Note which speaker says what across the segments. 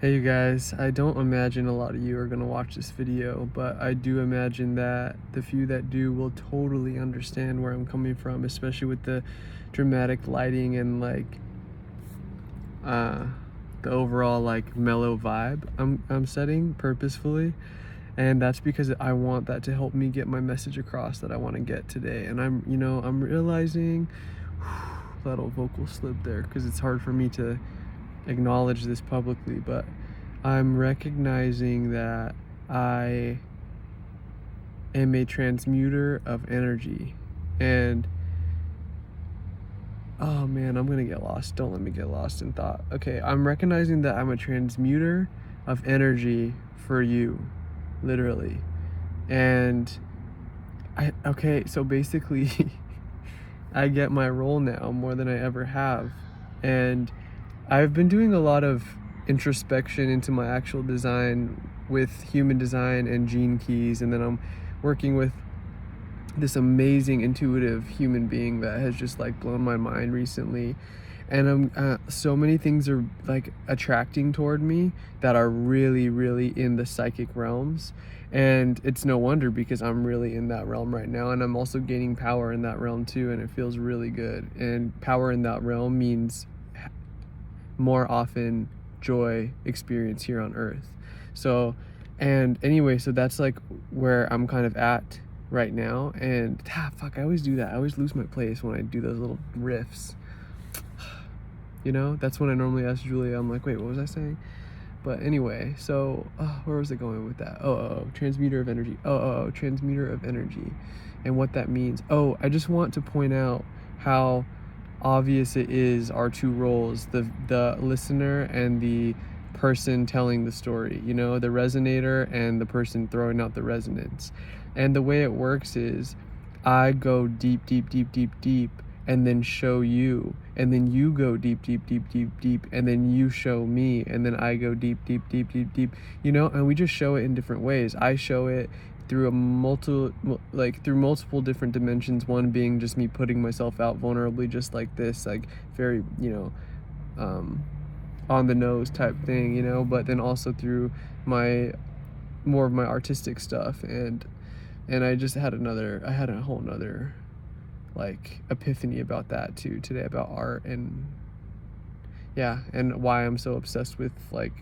Speaker 1: Hey you guys, I don't imagine a lot of you are going to watch this video, but I do imagine that the few that do will totally understand where I'm coming from, especially with the dramatic lighting and uh the overall mellow vibe I'm setting purposefully. And that's because I want that to help me get my message across that I want to get today. And I'm realizing that old vocal slip there because it's hard for me to acknowledge this publicly, but I'm recognizing that I am a transmuter of energy. And oh man, I'm gonna get lost. Don't let me get lost in thought. Okay, I'm recognizing that I'm a transmuter of energy for you, literally. And so basically I get my role now more than I ever have. And I've been doing a lot of introspection into my actual design with human design and gene keys, and then I'm working with this amazing intuitive human being that has just blown my mind recently. And so many things are attracting toward me that are really, really in the psychic realms. And it's no wonder because I'm really in that realm right now, and I'm also gaining power in that realm too, and it feels really good. And power in that realm means more often joy experience here on earth. So that's where I'm kind of at right now. And I always do that. I always lose my place when I do those little riffs. That's when I normally ask Julia, I'm like, wait, what was I saying? But anyway, so where was I going with that? Transmuter of energy. Transmuter of energy, and what that means. I just want to point out how obvious it is our two roles, the listener and the person telling the story, the resonator and the person throwing out the resonance. And the way it works is I go deep, and then show you, and then you go deep, and then you show me, and then I go deep, and we just show it in different ways. I show it through through multiple different dimensions, one being just me putting myself out vulnerably, just like this, very on the nose type thing, but then also through more of my artistic stuff. And I had a whole nother epiphany about that too today, about art and why I'm so obsessed with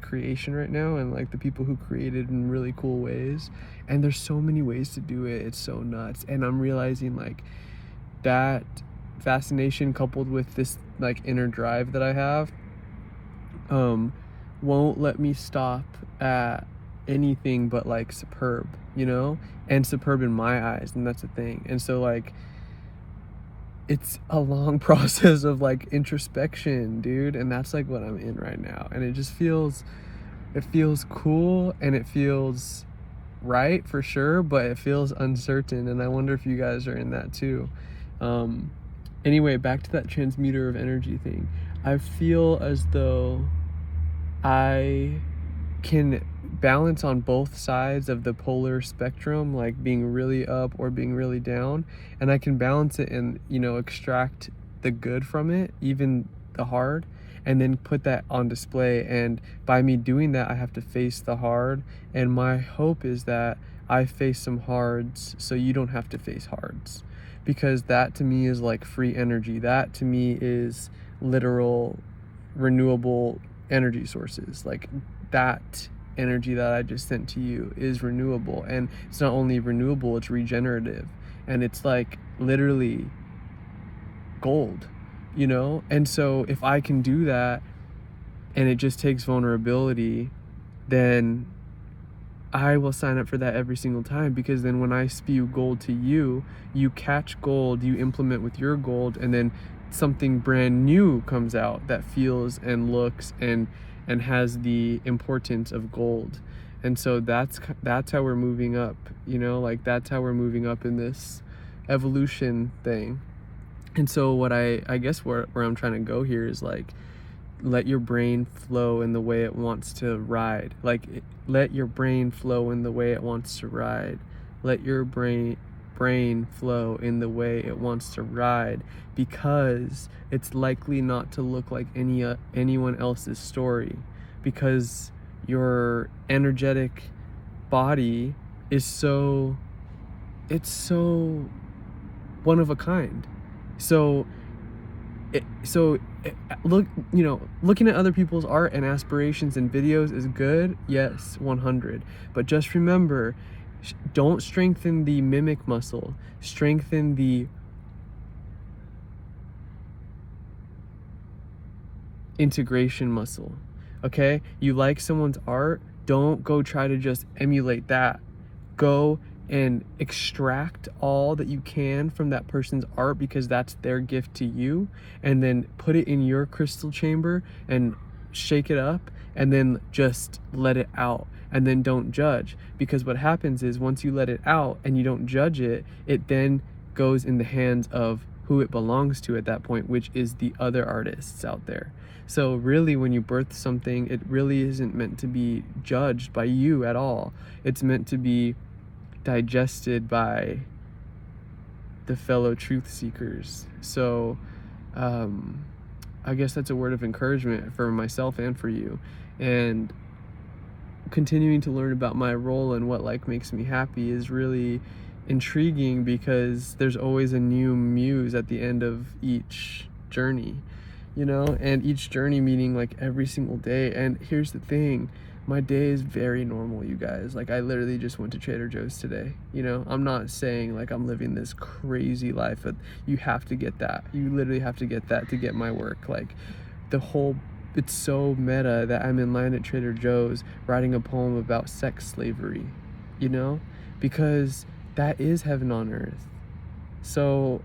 Speaker 1: creation right now, and the people who created in really cool ways. And there's so many ways to do it. It's so nuts. And I'm realizing that fascination coupled with this inner drive that I have won't let me stop at anything but superb, and superb in my eyes. And that's the thing. And so it's a long process of introspection, dude, and that's what I'm in right now. And it feels cool, and it feels right for sure, but it feels uncertain, and I wonder if you guys are in that too. Anyway, back to that transmuter of energy thing. I feel as though I can balance on both sides of the polar spectrum, being really up or being really down, and I can balance it and extract the good from it, even the hard, and then put that on display. And by me doing that, I have to face the hard, and my hope is that I face some hards so you don't have to face hards, because that to me is free energy. That to me is literal renewable energy sources. That energy that I just sent to you is renewable, and it's not only renewable, it's regenerative, and it's literally gold, and so if I can do that, and it just takes vulnerability, then I will sign up for that every single time, because then when I spew gold to you, you catch gold, you implement with your gold, and then something brand new comes out that feels and looks and has the importance of gold. And so that's how we're moving up, that's how we're moving up in this evolution thing. And so what I guess where I'm trying to go here is let your brain flow in the way it wants to ride. Let your brain flow in the way it wants to ride. Let your brain flow in the way it wants to ride, because it's likely not to look like anyone else's story, because your energetic body is so, it's so one of a kind. So look, you know, looking at other people's art and aspirations and videos is good, yes, 100. But just remember, don't strengthen the mimic muscle, strengthen the integration muscle. Okay, you like someone's art, don't go try to just emulate that. Go and extract all that you can from that person's art, because that's their gift to you, and then put it in your crystal chamber and shake it up, and then just let it out, and then don't judge. Because what happens is, once you let it out and you don't judge it, it then goes in the hands of who it belongs to at that point, which is the other artists out there. So really, when you birth something, it really isn't meant to be judged by you at all. It's meant to be digested by the fellow truth seekers. So I guess that's a word of encouragement for myself and for you. And continuing to learn about my role and what like makes me happy is really intriguing, because there's always a new muse at the end of each journey, you know, and each journey meaning like every single day. And here's the thing, my day is very normal, you guys. Like, I literally just went to Trader Joe's today, you know. I'm not saying like I'm living this crazy life, but you have to get that. You literally have to get that to get my work. Like, it's so meta that I'm in line at Trader Joe's writing a poem about sex slavery, you know, because that is heaven on earth. So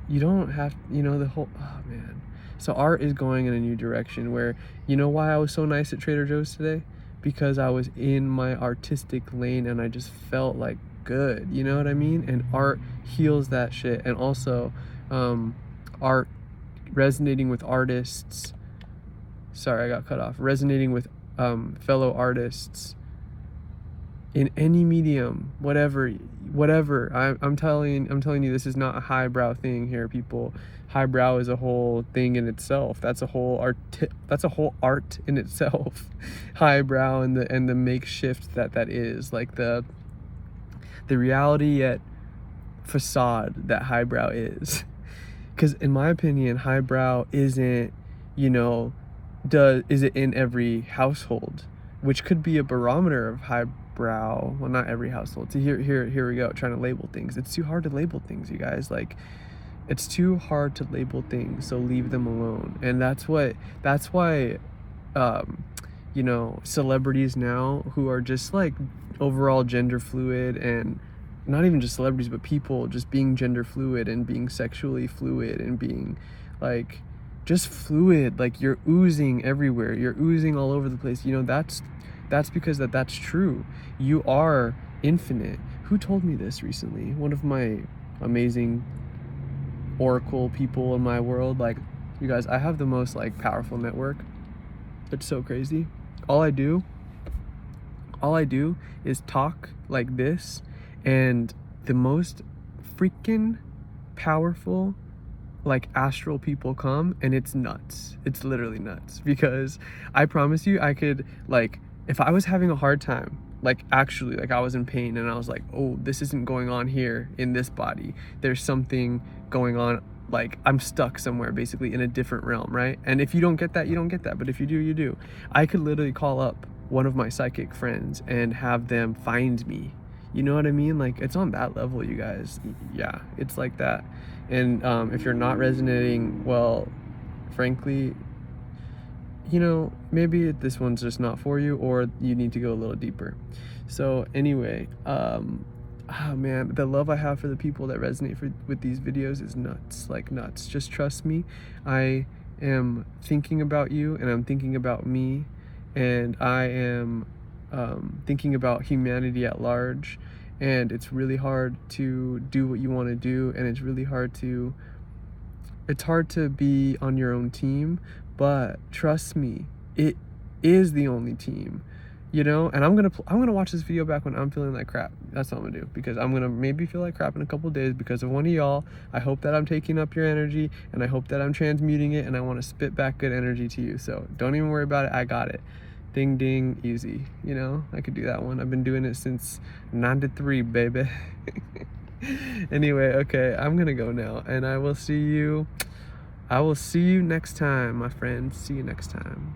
Speaker 1: you don't have, you know, oh man. So art is going in a new direction where, you know why I was so nice at Trader Joe's today? Because I was in my artistic lane and I just felt like good, you know what I mean? And art heals that shit. And also art, resonating with artists, sorry, I got cut off, resonating with fellow artists in any medium, whatever. I'm telling you, this is not a highbrow thing here, people. Highbrow is a whole thing in itself. That's a whole art in itself. Highbrow and the makeshift that is, like the reality yet facade that highbrow is. Because in my opinion, highbrow isn't, you know, is it in every household, which could be a barometer of highbrow. Well, not every household. So here we go, trying to label things. It's too hard to label things, you guys. Like, it's too hard to label things, so leave them alone. And that's why you know, celebrities now who are just like overall gender fluid, and not even just celebrities, but people just being gender fluid and being sexually fluid and being like just fluid, like you're oozing everywhere, you're oozing all over the place, you know. That's because that's true. You are infinite. Who told me this recently? One of my amazing oracle people in my world. Like, you guys, I have the most like powerful network. It's so crazy. All I do is talk like this, and the most freaking powerful like astral people come, and it's nuts. It's literally nuts, because I promise you, I could, like, if I was having a hard time, like actually, like I was in pain and I was like, oh, this isn't going on here in this body, there's something going on, like I'm stuck somewhere basically in a different realm, right? And if you don't get that, you don't get that, but if you do, you do. I could literally call up one of my psychic friends and have them find me, you know what I mean? Like, it's on that level, you guys. Yeah, it's like that. And if you're not resonating, well, frankly, you know, maybe this one's just not for you, or you need to go a little deeper. So anyway, man, the love I have for the people that resonate with these videos is nuts, like nuts. Just trust me. I am thinking about you, and I'm thinking about me, and I am thinking about humanity at large. And it's really hard to do what you want to do, and it's hard to be on your own team, but trust me, it is the only team, you know. And I'm gonna watch this video back when I'm feeling like crap. That's what I'm gonna do, because I'm gonna maybe feel like crap in a couple of days because of one of y'all. I hope that I'm taking up your energy, and I hope that I'm transmuting it, and I want to spit back good energy to you. So don't even worry about it. I got it. Ding ding, easy. You know, I could do that one. I've been doing it since 93, baby. Anyway, okay, I'm gonna go now, and I will see you next time, my friends. See you next time.